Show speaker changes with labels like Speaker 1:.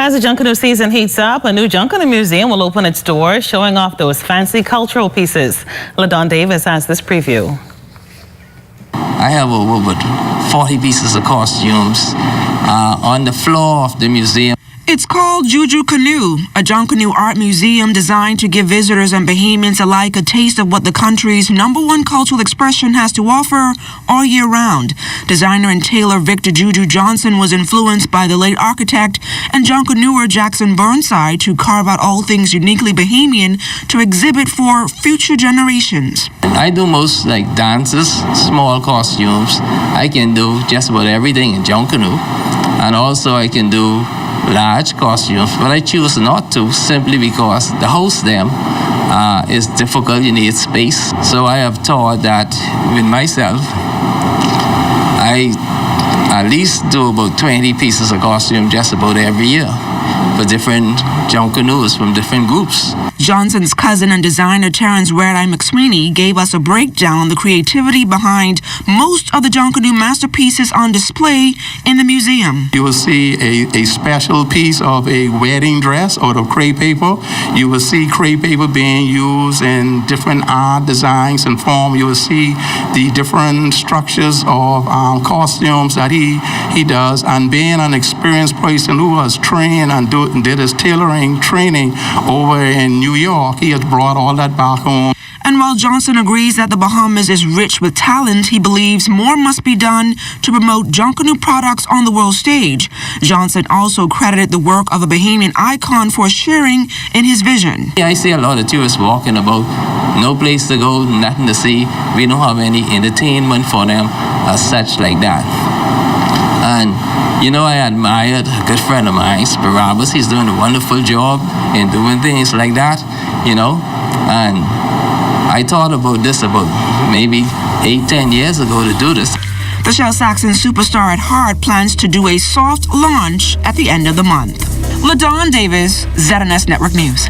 Speaker 1: As the Junkanoo season heats up, a new Junkanoo Museum will open its doors, showing off those fancy cultural pieces. LaDon Davis has this preview.
Speaker 2: I have over 40 pieces of costumes on the floor of the museum.
Speaker 3: It's called Junkanoo, a Junkanoo art museum designed to give visitors and Bahamians alike a taste of what the country's #1 cultural expression has to offer all year round. Designer and tailor Victor Juju Johnson was influenced by the late architect and Junkanooer Jackson Burnside to carve out all things uniquely Bahamian to exhibit for future generations.
Speaker 2: I do most like dances, small costumes. I can do just about everything in Junkanoo, and also I can do large costumes, but I choose not to simply because the host them is difficult. You need space. So I have thought that with myself, I at least do about 20 pieces of costume just about every year for different Junkanoos from different groups.
Speaker 3: Johnson's cousin and designer Terrence Red Eye McSweeney gave us a breakdown on the creativity behind most of the Junkanoo masterpieces on display in the museum.
Speaker 4: You will see a special piece of a wedding dress out of crepe paper. You will see crepe paper being used in different art designs and form. You will see the different structures of costumes that he does. And being an experienced person who was trained and did his tailoring training over in New York, he has brought all that back home.
Speaker 3: And while Johnson agrees that the Bahamas is rich with talent, he believes more must be done to promote Junkanoo products on the world stage. Johnson also credited the work of a Bahamian icon for sharing in his vision.
Speaker 2: I see a lot of tourists walking about, no place to go, nothing to see. We don't have any entertainment for them as such like that. And you know, I admired a good friend of mine, Barabbas. He's doing a wonderful job in doing things like that, you know. And I thought about this about maybe 8-10 years ago to do this.
Speaker 3: The Shell Saxon superstar at heart plans to do a soft launch at the end of the month. LaDon Davis, ZNS Network News.